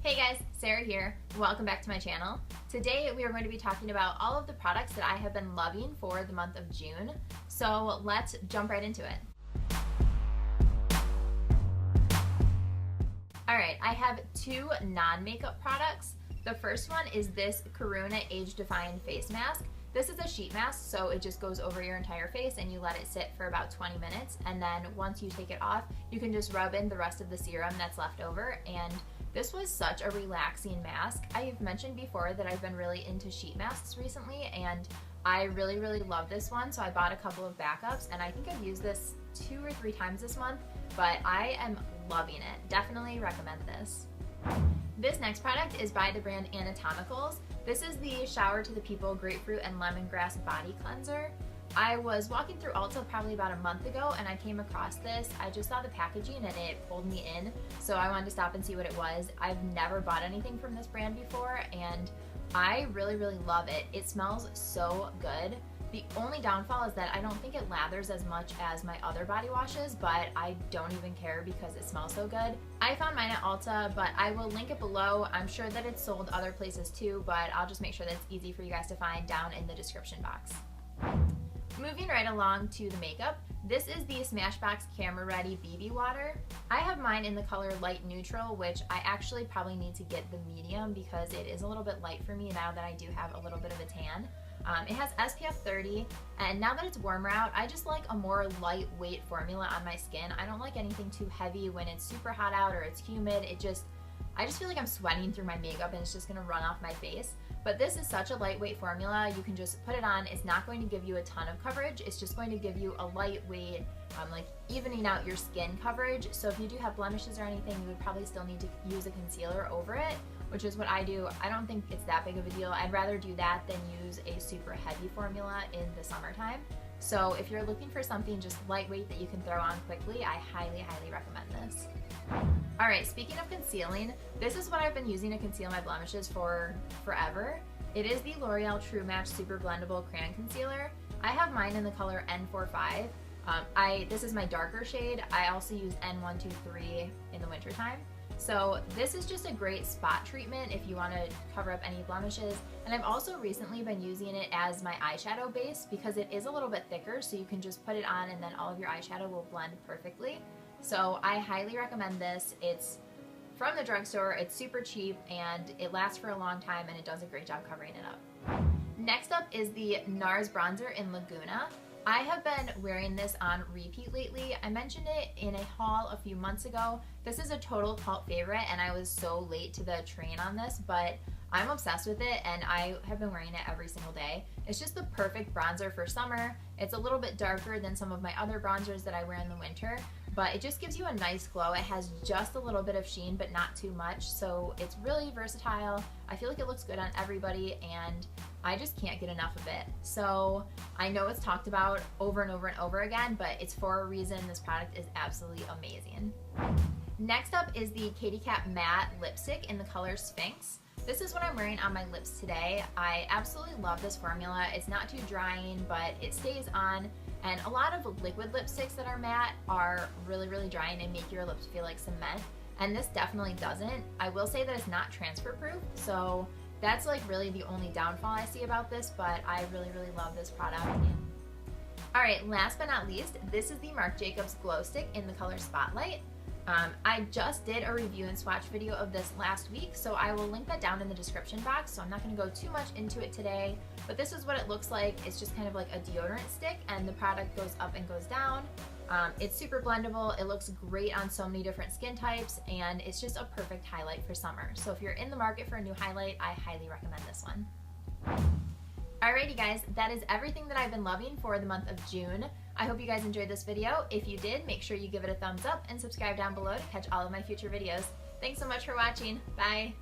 Hey guys, Sarah here. Welcome back to my channel. Today we are going to be talking about all of the products that I have been loving for the month of June. So let's jump right into it. Alright, I have two non-makeup products. The first one is this Corona Age Defying Face Mask. This is a sheet mask, so it just goes over your entire face and you let it sit for about 20 minutes. And then once you take it off, you can just rub in the rest of the serum that's left over. And this was such a relaxing mask. I've mentioned before that I've been really into sheet masks recently, and I really love this one. So I bought a couple of backups, and I think I've used this 2 or 3 times this month, but I am loving it. Definitely recommend this. This next product is by the brand Anatomicals. This is the Shower to the People Grapefruit and Lemongrass Body Cleanser. I was walking through Ulta probably about a month ago and I came across this. I just saw the packaging and it pulled me in, so I wanted to stop and see what it was. I've never bought anything from this brand before and I really love it. It smells so good. The only downfall is that I don't think it lathers as much as my other body washes, but I don't even care because it smells so good. I found mine at Ulta, but I will link it below. I'm sure that it's sold other places too, but I'll just make sure that it's easy for you guys to find down in the description box. Moving right along to the makeup, this is the Smashbox Camera Ready BB Water. I have mine in the color Light Neutral, which I actually probably need to get the medium because it is a little bit light for me now that I do have a little bit of a tan. It has SPF 30, and now that it's warmer out, I just like a more lightweight formula on my skin. I don't like anything too heavy when it's super hot out or it's humid. I just feel like I'm sweating through my makeup and it's just gonna run off my face. But this is such a lightweight formula. You can just put it on. It's not going to give you a ton of coverage. It's just going to give you a lightweight, like evening out your skin coverage. So if you do have blemishes or anything, you would probably still need to use a concealer over it, which is what I do. I don't think it's that big of a deal. I'd rather do that than use a super heavy formula in the summertime. So if you're looking for something just lightweight that you can throw on quickly, I highly recommend this. Alright, speaking of concealing, this is what I've been using to conceal my blemishes for forever. It is the L'Oreal True Match Super Blendable Crayon Concealer. I have mine in the color N45. This is my darker shade. I also use N123 in the wintertime. So this is just a great spot treatment if you want to cover up any blemishes. And I've also recently been using it as my eyeshadow base because it is a little bit thicker, so you can just put it on and then all of your eyeshadow will blend perfectly. So I highly recommend this. It's from the drugstore, it's super cheap, and it lasts for a long time, and it does a great job covering it up. Next up is the NARS Bronzer in Laguna. I have been wearing this on repeat lately. I mentioned it in a haul a few months ago. This is a total cult favorite, and I was so late to the train on this, but I'm obsessed with it, and I have been wearing it every single day. It's just the perfect bronzer for summer. It's a little bit darker than some of my other bronzers that I wear in the winter, but it just gives you a nice glow. It has just a little bit of sheen, but not too much, so it's really versatile. I feel like it looks good on everybody, and I just can't get enough of it. So I know it's talked about over and over again, but it's for a reason. This product is absolutely amazing. Next up is the Katy Kat Matte Lipstick in the color Sphinx. This is what I'm wearing on my lips today. I absolutely love this formula. It's not too drying, but it stays on. And a lot of liquid lipsticks that are matte are really drying and make your lips feel like cement. And this definitely doesn't. I will say that it's not transfer proof, so that's like really the only downfall I see about this, but I really love this product. Alright, last but not least, this is the Marc Jacobs Glow Stick in the color Spotlight. I just did a review and swatch video of this last week, so I will link that down in the description box, so I'm not going to go too much into it today, but this is what it looks like. It's just kind of like a deodorant stick, and the product goes up and goes down. It's super blendable, it looks great on so many different skin types, and it's just a perfect highlight for summer. So if you're in the market for a new highlight, I highly recommend this one. Alrighty guys, that is everything that I've been loving for the month of June. I hope you guys enjoyed this video. If you did, make sure you give it a thumbs up and subscribe down below to catch all of my future videos. Thanks so much for watching. Bye!